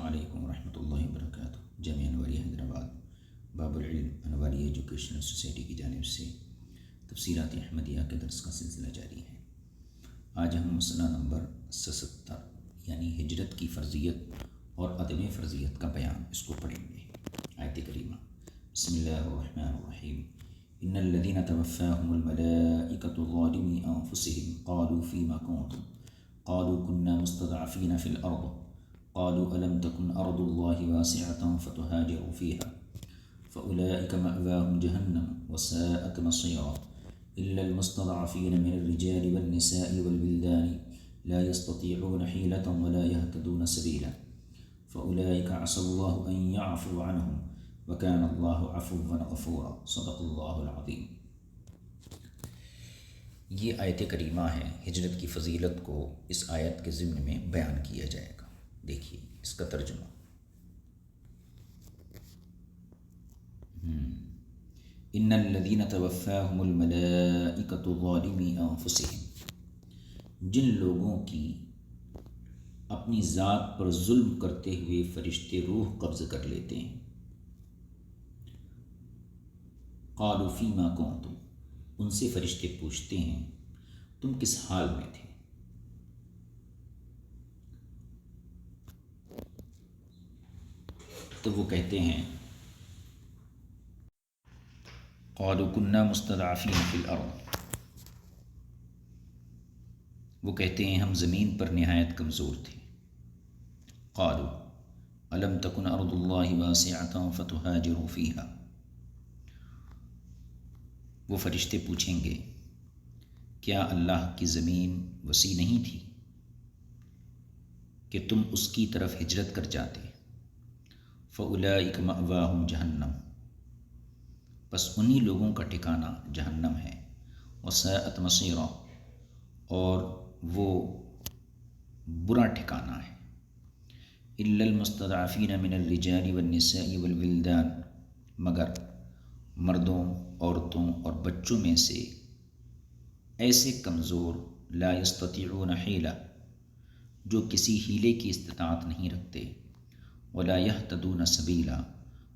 علیکم ورحمۃ اللہ وبرکاتہ۔ جامعہ انواری حیدرآباد باب العلم انواری ایجوکیشنل سوسائٹی کی جانب سے تفسیرات احمدیہ کے درس کا سلسلہ جاری ہے۔ آج ہم مسئلہ نمبر 77 یعنی ہجرت کی فرضیت اور عدم فرضیت کا بیان اس کو پڑھیں گے۔ آیت کریمہ بسم اللہ الرحمن الرحیم ان الذین توفاهم الملائکۃ ظالمی انفسهم قالوا فیما کنتم قالوا كنا مستضعفین فی الارض قالوا ألم تكن أرض الله واسعة فتهاجروا فيها فأولئك مأواهم جهنم وساءت مصيرا إلا المستضعفين من الرجال والنساء والولدان لا يستطيعون حيلة ولا يهتدون سبيلا فأولئك عسى الله أن يعفو عنهم وكان الله عفوا غفورا صدق الله العظيم۔ یہ آیت کریمہ ہے، ہجرت کی فضیلت کو اس آیت کے ضمن میں بیان کیا جائے گا۔ دیکھیے اس کا ترجمہ۔ ان الذین توفاهم الملائکۃ ظالمی انفسهم، جن لوگوں کی اپنی ذات پر ظلم کرتے ہوئے فرشتے روح قبض کر لیتے ہیں۔ قالوا فیما کنتم، ان سے فرشتے پوچھتے ہیں تم کس حال میں تھے؟ تو وہ کہتے ہیں قالوا كنا مستضعفین فی الارض، وہ کہتے ہیں ہم زمین پر نہایت کمزور تھے۔ قالوا الم تکن ارض اللہ واسعة فتہاجروا فیہا، وہ فرشتے پوچھیں گے کیا اللہ کی زمین وسیع نہیں تھی کہ تم اس کی طرف ہجرت کر جاتے؟ فَأُولَئِكَ مَأْوَاهُمْ جَهَنَّمُ، بس انہی لوگوں کا ٹھکانہ جہنم ہے۔ وَسَاءَتْ مَصِيرًا، اور وہ برا ٹھکانہ ہے۔ إِلَّا الْمُسْتَضْعَفِينَ مِنَ الرِّجَالِ وَالنِّسَاءِ وَالْوِلْدَانِ، مگر مردوں، عورتوں اور بچوں میں سے ایسے کمزور لا يستطيعون حیلہ، جو کسی ہیلے کی استطاعت نہیں رکھتے، ولا يهتدون سبیلا،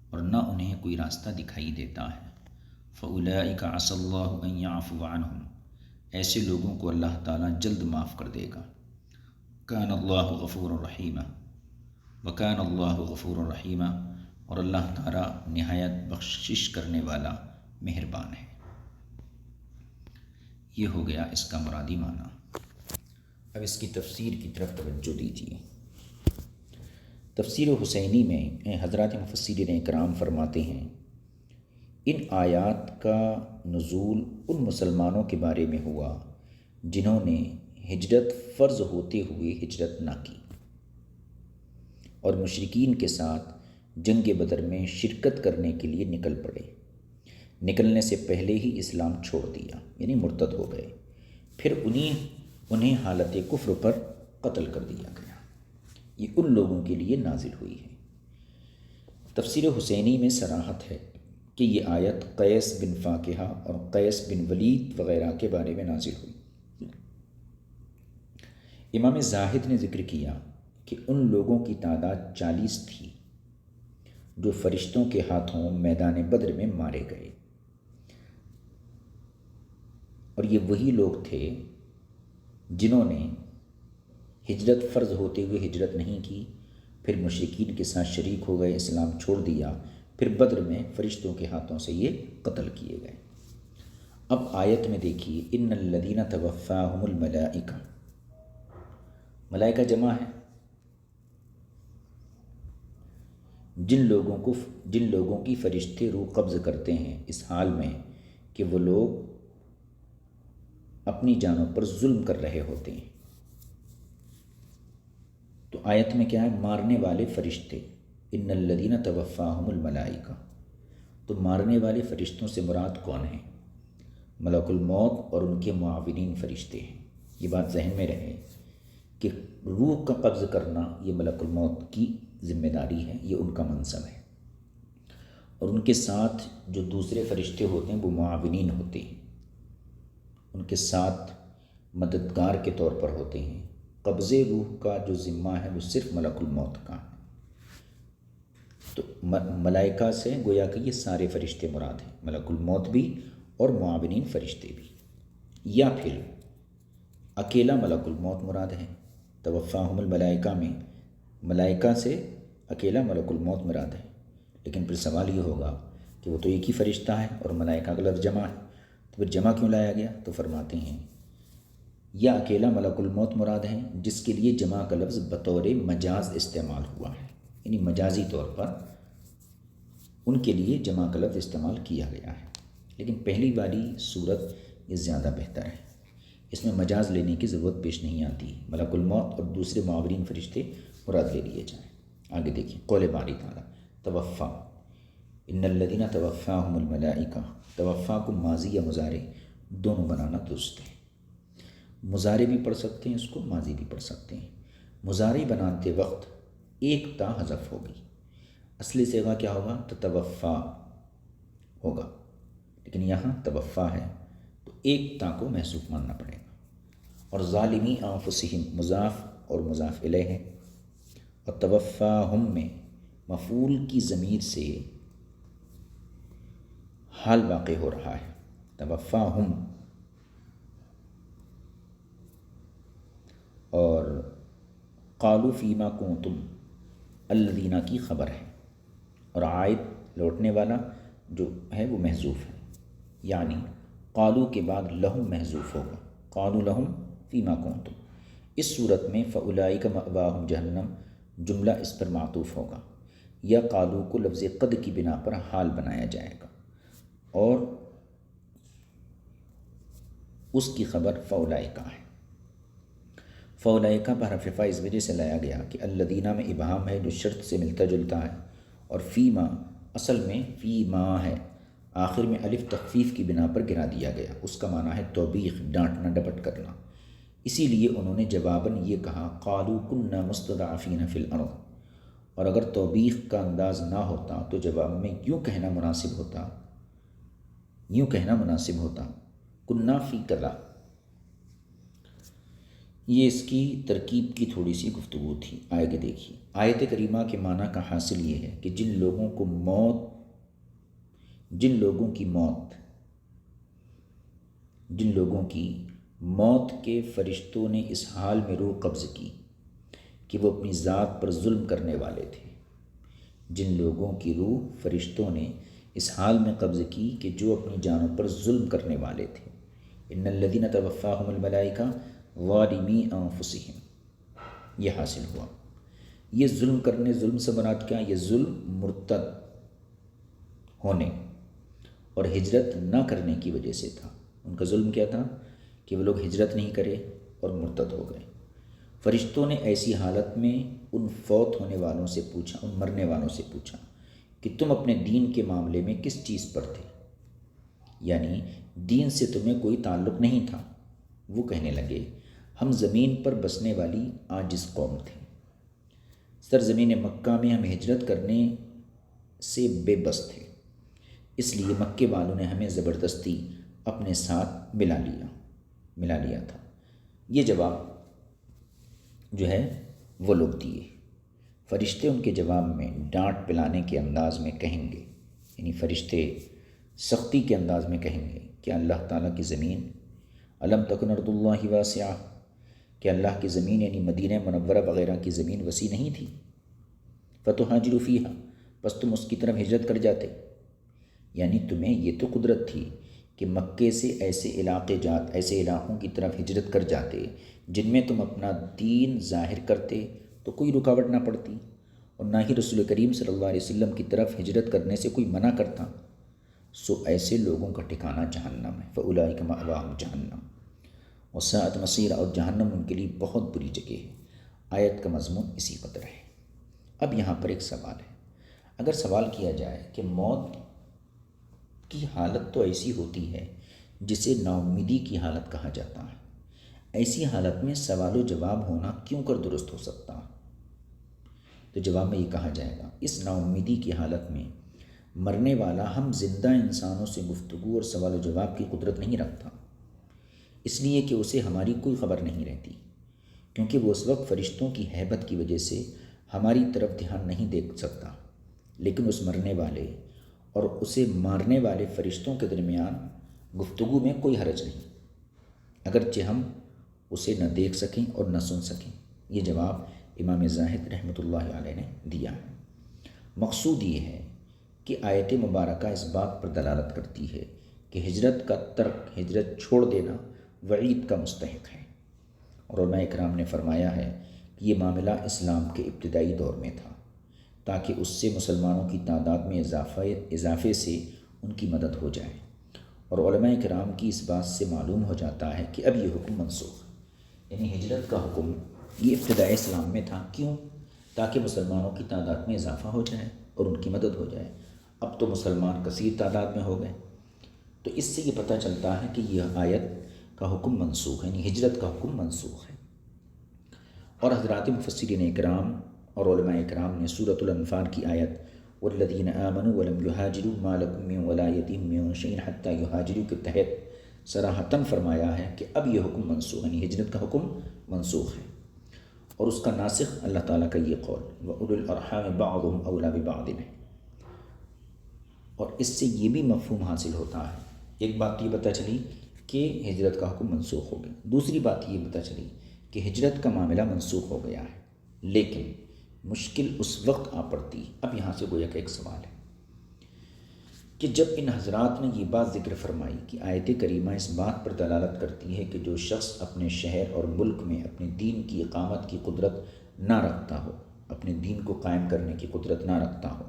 اور نہ انہیں کوئی راستہ دکھائی دیتا ہے۔ فأولئک عسى اللہ ان يعفو عنہم، ایسے لوگوں کو اللہ تعالیٰ جلد معاف کر دے گا۔ کان اللہ غفور رحیما، وکان اللہ غفور رحیما، اور اللہ تعالیٰ نہایت بخشش کرنے والا مہربان ہے۔ یہ ہو گیا اس کا مرادی معنی۔ اب اس کی تفسیر کی طرف توجہ دیجیے۔ تفسیر حسینی میں حضرات مفسرین اکرام فرماتے ہیں ان آیات کا نزول ان مسلمانوں کے بارے میں ہوا جنہوں نے ہجرت فرض ہوتے ہوئے ہجرت نہ کی اور مشرکین کے ساتھ جنگ بدر میں شرکت کرنے کے لیے نکل پڑے، نکلنے سے پہلے ہی اسلام چھوڑ دیا یعنی مرتد ہو گئے، پھر انہیں حالت کفر پر قتل کر دیا گیا۔ یہ ان لوگوں کے لیے نازل ہوئی ہے۔ تفسیر حسینی میں صراحت ہے کہ یہ آیت قیس بن فاکہہ اور قیس بن ولید وغیرہ کے بارے میں نازل ہوئی۔ امام زاہد نے ذکر کیا کہ ان لوگوں کی تعداد 40 تھی جو فرشتوں کے ہاتھوں میدان بدر میں مارے گئے، اور یہ وہی لوگ تھے جنہوں نے ہجرت فرض ہوتے ہوئے ہجرت نہیں کی، پھر مشرکین کے ساتھ شریک ہو گئے، اسلام چھوڑ دیا، پھر بدر میں فرشتوں کے ہاتھوں سے یہ قتل کیے گئے۔ اب آیت میں دیکھیے ان الذین توفاهم الملائکہ، ملائکہ جمع ہے، جن لوگوں کی فرشتے روح قبض کرتے ہیں اس حال میں کہ وہ لوگ اپنی جانوں پر ظلم کر رہے ہوتے ہیں۔ تو آیت میں کیا ہے؟ مارنے والے فرشتے، ان الذین توفاهم الملائکہ، تو مارنے والے فرشتوں سے مراد کون ہیں؟ ملک الموت اور ان کے معاونین فرشتے ہیں۔ یہ بات ذہن میں رہے کہ روح کا قبض کرنا یہ ملک الموت کی ذمہ داری ہے، یہ ان کا منصب ہے، اور ان کے ساتھ جو دوسرے فرشتے ہوتے ہیں وہ معاونین ہوتے ہیں، ان کے ساتھ مددگار کے طور پر ہوتے ہیں۔ قبض روح کا جو ذمہ ہے وہ صرف ملک الموت کا ہے۔ تو ملائکہ سے گویا کہ یہ سارے فرشتے مراد ہیں، ملک الموت بھی اور معاونین فرشتے بھی، یا پھر اکیلا ملک الموت مراد ہے۔ توفاہم الملائکہ میں ملائکہ سے اکیلا ملک الموت مراد ہے، لیکن پھر سوال یہ ہوگا کہ وہ تو ایک ہی فرشتہ ہے اور ملائکہ کا لفظ جمع ہے، تو پھر جمع کیوں لایا گیا؟ تو فرماتے ہیں یا اکیلا ملک الموت مراد ہے جس کے لیے جمع کا لفظ بطور مجاز استعمال ہوا ہے، یعنی مجازی طور پر ان کے لیے جمع کا لفظ استعمال کیا گیا ہے، لیکن پہلی والی صورت یہ زیادہ بہتر ہے، اس میں مجاز لینے کی ضرورت پیش نہیں آتی، ملک الموت اور دوسرے معاورین فرشتے مراد لے لیے جائیں۔ آگے دیکھیں قول باری تعالیٰ توفا، ان الذین توفاہم الملائکہ، توفا کو ماضی یا مضارع دونوں بنانا درست ہے، مضارع بھی پڑھ سکتے ہیں اس کو، ماضی بھی پڑھ سکتے ہیں۔ مضارع بناتے وقت ایک تا حذف ہوگی، اصلی صیغہ کیا ہوگا؟ تتوفا ہوگا، لیکن یہاں توفا ہے تو ایک تا کو محذوف ماننا پڑے گا۔ اور ظالمی انفسہم مضاف اور مضاف الیہ ہے، اور توفاہم میں مفعول کی ضمیر سے حال واقع ہو رہا ہے، توفاہم، اور قالوا فیما کنتم الذین کی خبر ہے، اور عائد لوٹنے والا جو ہے وہ محذوف ہے، یعنی قالو کے بعد لہم محذوف ہوگا، قالوا لہم فیما کنتم۔ اس صورت میں فاولئک مأواہم جہنم جملہ اس پر معطوف ہوگا، یا قالو کو لفظ قد کی بنا پر حال بنایا جائے گا، اور اس کی خبر فاولئک ہے۔ فاولئک بحرف فا اس وجہ سے لایا گیا کہ الذین میں ابہام ہے جو شرط سے ملتا جلتا ہے، اور فیما اصل میں فیما ہے، آخر میں الف تخفیف کی بنا پر گرا دیا گیا، اس کا معنی ہے توبیخ، ڈانٹنا، ڈپٹ کرنا، اسی لیے انہوں نے جواباً یہ کہا قالوا کنا مستضعفین فی الارض، اور اگر توبیخ کا انداز نہ ہوتا تو جواب میں یوں کہنا مناسب ہوتا کنا فی کلا۔ یہ اس کی ترکیب کی تھوڑی سی گفتگو تھی، آگے دیکھیے۔ آیت کریمہ کے معنی کا حاصل یہ ہے کہ جن لوگوں کی موت کے فرشتوں نے اس حال میں روح قبض کی کہ وہ اپنی ذات پر ظلم کرنے والے تھے، جن لوگوں کی روح فرشتوں نے اس حال میں قبض کی کہ جو اپنی جانوں پر ظلم کرنے والے تھے، ان الذین توفاہم الملائکہ ظالمی انفسہم، یہ حاصل ہوا۔ یہ ظلم کرنے، ظلم سے مراد کیا؟ یہ ظلم مرتد ہونے اور ہجرت نہ کرنے کی وجہ سے تھا۔ ان کا ظلم کیا تھا؟ کہ وہ لوگ ہجرت نہیں کرے اور مرتد ہو گئے۔ فرشتوں نے ایسی حالت میں ان فوت ہونے والوں سے پوچھا، ان مرنے والوں سے پوچھا کہ تم اپنے دین کے معاملے میں کس چیز پر تھے، یعنی دین سے تمہیں کوئی تعلق نہیں تھا۔ وہ کہنے لگے ہم زمین پر بسنے والی عاجز قوم تھے، سرزمین مکہ میں ہم ہجرت کرنے سے بے بس تھے، اس لیے مکے والوں نے ہمیں زبردستی اپنے ساتھ ملا لیا تھا۔ یہ جواب جو ہے وہ لوگ دیے۔ فرشتے ان کے جواب میں ڈانٹ پلانے کے انداز میں کہیں گے، یعنی فرشتے سختی کے انداز میں کہیں گے کہ اللہ تعالیٰ کی زمین الم تکن ارض اللہ واسعہ، کہ اللہ کی زمین یعنی مدینہ منورہ وغیرہ کی زمین وسیع نہیں تھی، فتہاجروا فیہا، بس تم اس کی طرف ہجرت کر جاتے، یعنی تمہیں یہ تو قدرت تھی کہ مکے سے ایسے علاقوں کی طرف ہجرت کر جاتے جن میں تم اپنا دین ظاہر کرتے تو کوئی رکاوٹ نہ پڑتی، اور نہ ہی رسول کریم صلی اللہ علیہ وسلم کی طرف ہجرت کرنے سے کوئی منع کرتا، سو ایسے لوگوں کا ٹھکانہ جہنم ہے، فاولئک مأواہم جہنم وساءت مصیرا، اور جہنم ان کے لیے بہت بری جگہ ہے۔ آیت کا مضمون اسی قدر ہے۔ اب یہاں پر ایک سوال ہے، اگر سوال کیا جائے کہ موت کی حالت تو ایسی ہوتی ہے جسے نا امیدی کی حالت کہا جاتا ہے، ایسی حالت میں سوال و جواب ہونا کیوں کر درست ہو سکتا ہے؟ تو جواب میں یہ کہا جائے گا اس نا امیدی کی حالت میں مرنے والا ہم زندہ انسانوں سے گفتگو اور سوال و جواب کی قدرت نہیں رکھتا، اس لیے کہ اسے ہماری کوئی خبر نہیں رہتی، کیونکہ وہ اس وقت فرشتوں کی ہیبت کی وجہ سے ہماری طرف دھیان نہیں دے سکتا، لیکن اس مرنے والے اور اسے مارنے والے فرشتوں کے درمیان گفتگو میں کوئی حرج نہیں، اگرچہ ہم اسے نہ دیکھ سکیں اور نہ سن سکیں۔ یہ جواب امام زاہد رحمۃ اللہ علیہ نے دیا ہے۔ مقصود یہ ہے کہ آیت مبارکہ اس بات پر دلالت کرتی ہے کہ ہجرت کا ترک، ہجرت چھوڑ دینا وعید کا مستحق ہے، اور علماء اکرام نے فرمایا ہے کہ یہ معاملہ اسلام کے ابتدائی دور میں تھا تاکہ اس سے مسلمانوں کی تعداد میں اضافے سے ان کی مدد ہو جائے، اور علماء کرام کی اس بات سے معلوم ہو جاتا ہے کہ اب یہ حکم منسوخ ہے، یعنی ہجرت کا حکم یہ ابتدائی اسلام میں تھا۔ کیوں؟ تاکہ مسلمانوں کی تعداد میں اضافہ ہو جائے اور ان کی مدد ہو جائے۔ اب تو مسلمان کثیر تعداد میں ہو گئے، تو اس سے یہ پتہ چلتا ہے کہ یہ آیت کا حکم منسوخ ہے، یعنی ہجرت کا حکم منسوخ ہے۔ اور حضرات مفسرین اکرام اور علماء اکرام نے سورۃ الانفال کی آیت والذین آمنوا ولم یہاجروا ما لکم من ولایتہم من شیء حتی یہاجروا کے تحت صراحتاً فرمایا ہے کہ اب یہ حکم منسوخ ہے، یعنی ہجرت کا حکم منسوخ ہے، اور اس کا ناسخ اللہ تعالیٰ کا یہ قول وَأُولُو الْأَرْحَامِ بَعْضُهُمْ أَوْلَىٰ بِبَعْضٍ ہے۔ اور اس سے یہ بھی مفہوم حاصل ہوتا ہے، ایک بات یہ پتہ چلی کہ ہجرت کا حکم منسوخ ہو گیا، دوسری بات یہ پتہ چلی کہ ہجرت کا معاملہ منسوخ ہو گیا ہے، لیکن مشکل اس وقت آ پڑتی۔ اب یہاں سے گویا کہ ایک سوال ہے کہ جب ان حضرات نے یہ بات ذکر فرمائی کہ آیت کریمہ اس بات پر دلالت کرتی ہے کہ جو شخص اپنے شہر اور ملک میں اپنے دین کی اقامت کی قدرت نہ رکھتا ہو، اپنے دین کو قائم کرنے کی قدرت نہ رکھتا ہو،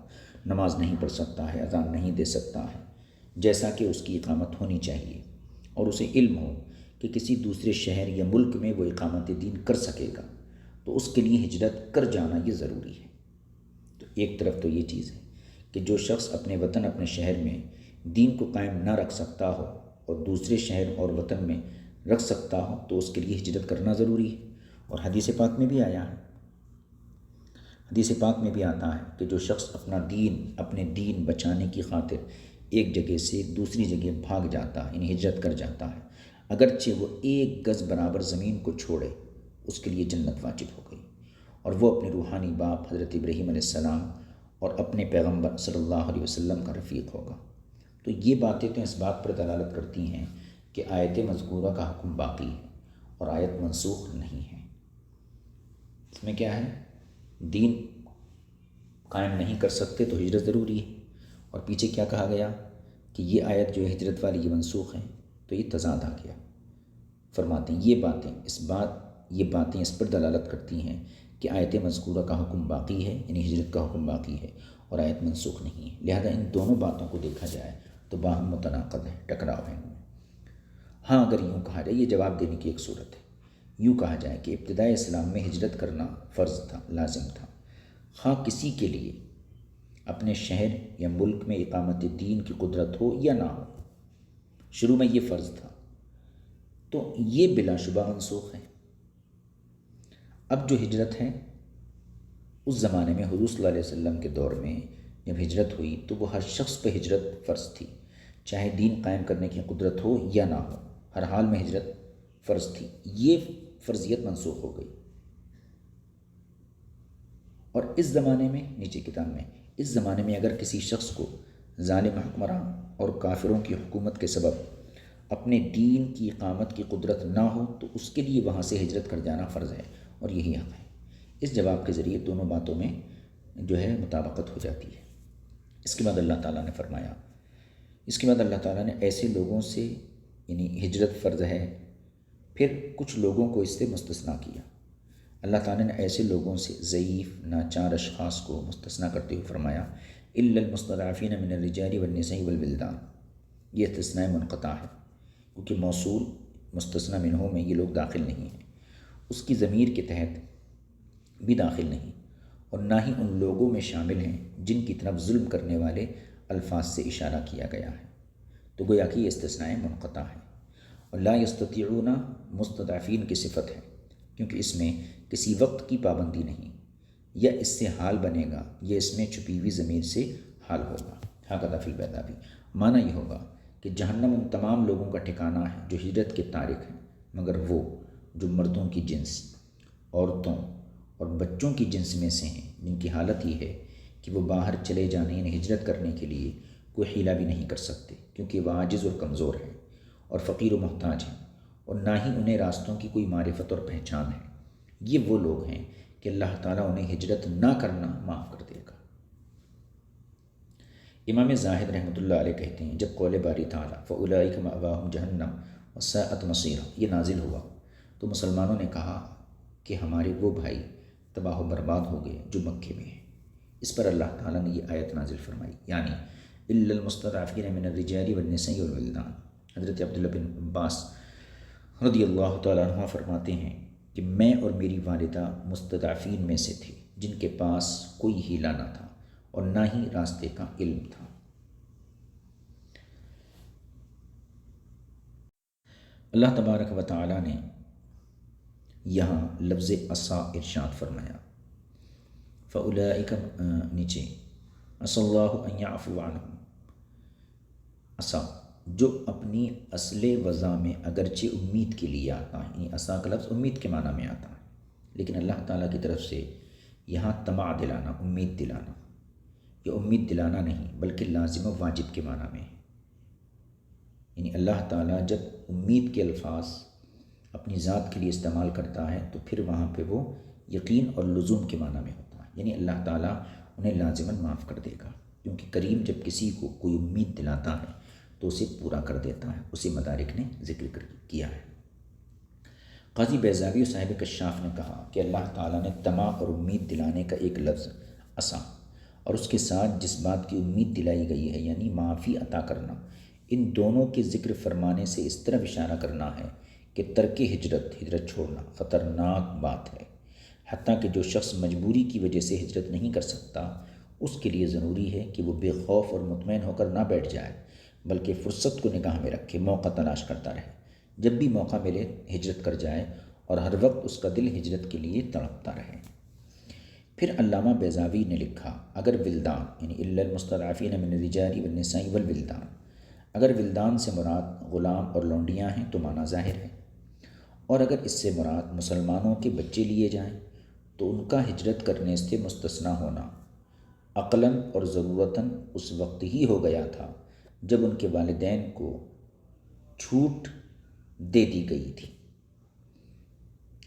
نماز نہیں پڑھ سکتا ہے، اذان نہیں دے سکتا ہے جیسا کہ اس کی اقامت ہونی چاہیے، اور اسے علم ہو کہ کسی دوسرے شہر یا ملک میں وہ اقامت دین کر سکے گا، تو اس کے لیے ہجرت کر جانا یہ ضروری ہے۔ تو ایک طرف تو یہ چیز ہے کہ جو شخص اپنے وطن، اپنے شہر میں دین کو قائم نہ رکھ سکتا ہو اور دوسرے شہر اور وطن میں رکھ سکتا ہو تو اس کے لیے ہجرت کرنا ضروری ہے، اور حدیث پاک میں بھی آیا ہے، حدیث پاک میں بھی آتا ہے کہ جو شخص اپنے دین بچانے کی خاطر ایک جگہ سے دوسری جگہ بھاگ جاتا ہے، یعنی ہجرت کر جاتا ہے، اگرچہ وہ ایک گز برابر زمین کو چھوڑے، اس کے لیے جنت واجب ہو گئی، اور وہ اپنے روحانی باپ حضرت ابراہیم علیہ السلام اور اپنے پیغمبر صلی اللہ علیہ وسلم کا رفیق ہوگا۔ تو یہ باتیں تو اس بات پر دلالت کرتی ہیں کہ آیت مذکورہ کا حکم باقی ہے اور آیت منسوخ نہیں ہے۔ اس میں کیا ہے؟ دین قائم نہیں کر سکتے تو ہجرت ضروری ہے، اور پیچھے کیا کہا گیا کہ یہ آیت جو ہے ہجرت والی یہ منسوخ ہے، تو یہ تضاد آ گیا۔ فرماتے ہیں یہ باتیں اس پر دلالت کرتی ہیں کہ آیت مذکورہ کا حکم باقی ہے، یعنی ہجرت کا حکم باقی ہے اور آیت منسوخ نہیں ہے، لہذا ان دونوں باتوں کو دیکھا جائے تو باہم متناقض ہے، ٹکراؤ ہے۔ ہاں اگر یوں کہا جائے، یہ جواب دینے کی ایک صورت ہے، یوں کہا جائے کہ ابتدائی اسلام میں ہجرت کرنا فرض تھا، لازم تھا، خواہ کسی کے لیے اپنے شہر یا ملک میں اقامت دین کی قدرت ہو یا نہ ہو، شروع میں یہ فرض تھا، تو یہ بلا شبہ منسوخ ہے۔ اب جو ہجرت ہے اس زمانے میں حضور صلی اللہ علیہ وسلم کے دور میں جب ہجرت ہوئی تو وہ ہر شخص پہ ہجرت فرض تھی، چاہے دین قائم کرنے کی قدرت ہو یا نہ ہو، ہر حال میں ہجرت فرض تھی۔ یہ فرضیت منسوخ ہو گئی، اور اس زمانے میں نیچے کتاب میں اس زمانے میں اگر کسی شخص کو ظالم حکمراں اور کافروں کی حکومت کے سبب اپنے دین کی اقامت کی قدرت نہ ہو تو اس کے لیے وہاں سے ہجرت کر جانا فرض ہے، اور یہی حق ہے۔ اس جواب کے ذریعے دونوں باتوں میں جو ہے مطابقت ہو جاتی ہے۔ اس کے بعد اللہ تعالیٰ نے فرمایا، اس کے بعد اللہ تعالیٰ نے ایسے لوگوں سے، یعنی ہجرت فرض ہے، پھر کچھ لوگوں کو اس سے مستثنا کیا۔ اللہ تعالیٰ نے ایسے لوگوں سے، ضعیف ناچار اشخاص کو مستثنا کرتے ہوئے فرمایا الا المستضعفین من الرجال والنساء والولدان۔ یہ استثناء منقطع ہے کیونکہ موصول مستثنی منہ میں یہ لوگ داخل نہیں ہیں، اس کی ضمیر کے تحت بھی داخل نہیں، اور نہ ہی ان لوگوں میں شامل ہیں جن کی طرف ظلم کرنے والے الفاظ سے اشارہ کیا گیا ہے۔ تو گویا کہ یہ استثناء منقطع ہے، اور لا یستطیعون مستضعفین کی صفت ہے کیونکہ اس میں کسی وقت کی پابندی نہیں، یا اس سے حال بنے گا یا اس میں چھپی ہوئی ضمیر سے حال ہوگا۔ ہاکذا فی البیضاوی، معنی یہ ہوگا کہ جہنم ان تمام لوگوں کا ٹھکانہ ہے جو ہجرت کے تارک ہیں، مگر وہ جو مردوں کی جنس، عورتوں اور بچوں کی جنس میں سے ہیں، جن کی حالت یہ ہے کہ وہ باہر چلے جانے یعنی ہجرت کرنے کے لیے کوئی حیلہ بھی نہیں کر سکتے، کیونکہ وہ عاجز اور کمزور ہیں اور فقیر و محتاج ہیں، اور نہ ہی انہیں راستوں کی کوئی معرفت اور پہچان ہے۔ یہ وہ لوگ ہیں کہ اللہ تعالیٰ انہیں ہجرت نہ کرنا معاف کر دے گا۔ امام زاہد رحمۃ اللہ علیہ کہتے ہیں، جب قول باری تعالیٰ فَأُولَٰئِكَ مَأْوَاهُمْ جَهَنَّمُ وَسَاءَتْ مَصِيرًا یہ نازل ہوا تو مسلمانوں نے کہا کہ ہمارے وہ بھائی تباہ و برباد ہو گئے جو مکے میں ہیں۔ اس پر اللہ تعالیٰ نے یہ آیت نازل فرمائی، یعنی إِلَّا الْمُسْتَضْعَفِينَ مِنَ الرِّجَالِ وَالنِّسَاءِ وَالْوِلْدَانِ۔ حضرت عبداللہ بن عباس رضی اللہ تعالیٰ عنہ فرماتے ہیں کہ میں اور میری والدہ مستضعفین میں سے تھے جن کے پاس کوئی حیلہ نہ تھا اور نہ ہی راستے کا علم تھا۔ اللہ تبارک و تعالیٰ نے یہاں لفظ عصا ارشاد فرمایا، فَأُولَٰئِكَ نیچے عَسَى اللَّهُ أَن يَعْفُوَ عَنْهُمْ، عصا جو اپنی اصل وضع میں اگرچہ امید کے لیے آتا ہے، یعنی عصا کا لفظ امید کے معنی میں آتا ہے، لیکن اللہ تعالیٰ کی طرف سے یہاں طمع دلانا، امید دلانا، یہ امید دلانا نہیں بلکہ لازم و واجب کے معنی میں ہے۔ یعنی اللہ تعالیٰ جب امید کے الفاظ اپنی ذات کے لیے استعمال کرتا ہے تو پھر وہاں پہ وہ یقین اور لزوم کے معنی میں ہوتا ہے، یعنی اللہ تعالیٰ انہیں لازماً معاف کر دے گا، کیونکہ کریم جب کسی کو کوئی امید دلاتا ہے تو اسے پورا کر دیتا ہے، اسے مدارک نے ذکر کیا ہے۔ قاضی بیضاوی صاحب کشاف نے کہا کہ اللہ تعالیٰ نے طمع اور امید دلانے کا ایک لفظ عصا اور اس کے ساتھ جس بات کی امید دلائی گئی ہے یعنی معافی عطا کرنا، ان دونوں کے ذکر فرمانے سے اس طرح اشارہ کرنا ہے کہ ترک ہجرت چھوڑنا خطرناک بات ہے، حتیٰ کہ جو شخص مجبوری کی وجہ سے ہجرت نہیں کر سکتا اس کے لیے ضروری ہے کہ وہ بے خوف اور مطمئن ہو کر نہ بیٹھ جائے، بلکہ فرصت کو نگاہ میں رکھے، موقع تلاش کرتا رہے، جب بھی موقع ملے ہجرت کر جائے اور ہر وقت اس کا دل ہجرت کے لیے تڑپتا رہے۔ پھر علامہ بیضاوی نے لکھا، اگر ولدان یعنی الا المستضعفین من الرجال والنساء والولدان، اگر ولدان سے مراد غلام اور لونڈیاں ہیں تو معنی ظاہر ہے، اور اگر اس سے مراد مسلمانوں کے بچے لیے جائیں تو ان کا ہجرت کرنے سے مستثنیٰ ہونا عقلاً اور ضرورتاً اس وقت ہی ہو گیا تھا جب ان کے والدین کو چھوٹ دے دی گئی تھی،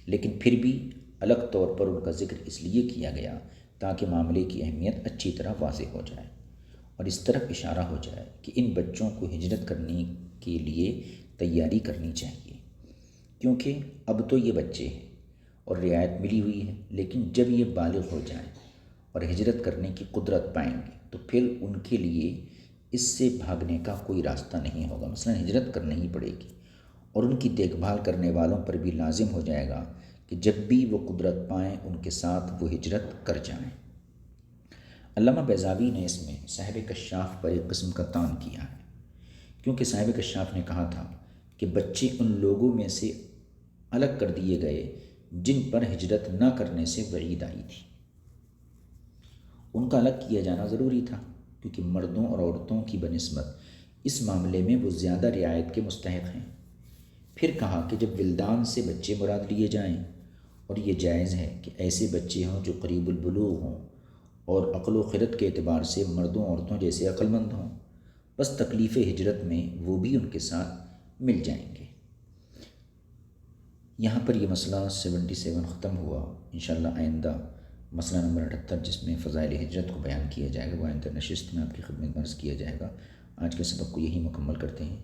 لیکن پھر بھی الگ طور پر ان کا ذکر اس لیے کیا گیا تاکہ معاملے کی اہمیت اچھی طرح واضح ہو جائے اور اس طرف اشارہ ہو جائے کہ ان بچوں کو ہجرت کرنے کے لیے تیاری کرنی چاہیے، کیونکہ اب تو یہ بچے ہیں اور رعایت ملی ہوئی ہے، لیکن جب یہ بالغ ہو جائیں اور ہجرت کرنے کی قدرت پائیں گے تو پھر ان کے لیے اس سے بھاگنے کا کوئی راستہ نہیں ہوگا، مثلا ہجرت کرنی ہی پڑے گی، اور ان کی دیکھ بھال کرنے والوں پر بھی لازم ہو جائے گا کہ جب بھی وہ قدرت پائیں ان کے ساتھ وہ ہجرت کر جائیں۔ علامہ بیضاوی نے اس میں صاحب کشاف پر ایک قسم کا طعن کیا ہے، کیونکہ صاحب کشاف نے کہا تھا کہ بچے ان لوگوں میں سے الگ کر دیے گئے جن پر ہجرت نہ کرنے سے وعید آئی تھی، ان کا الگ کیا جانا ضروری تھا کیونکہ مردوں اور عورتوں کی بنسبت اس معاملے میں وہ زیادہ رعایت کے مستحق ہیں۔ پھر کہا کہ جب ولدان سے بچے مراد لیے جائیں اور یہ جائز ہے کہ ایسے بچے ہوں جو قریب البلوغ ہوں اور عقل و خرد کے اعتبار سے مردوں عورتوں جیسے عقل مند ہوں، بس تکلیف ہجرت میں وہ بھی ان کے ساتھ مل جائیں گے۔ یہاں پر یہ مسئلہ 77 ختم ہوا۔ انشاءاللہ آئندہ مسئلہ نمبر 78 جس میں فضائل ہجرت کو بیان کیا جائے گا وہ آئندہ نشست میں آپ کی خدمت میں عرض کیا جائے گا۔ آج کے سبق کو یہی مکمل کرتے ہیں۔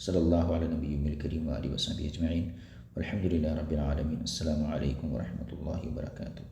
صلی اللہ علیہ نبی الکریم و آلہ وصحبہ اجمعین، والحمد للہ رب العالمین۔ السلام علیکم ورحمۃ اللہ وبرکاتہ۔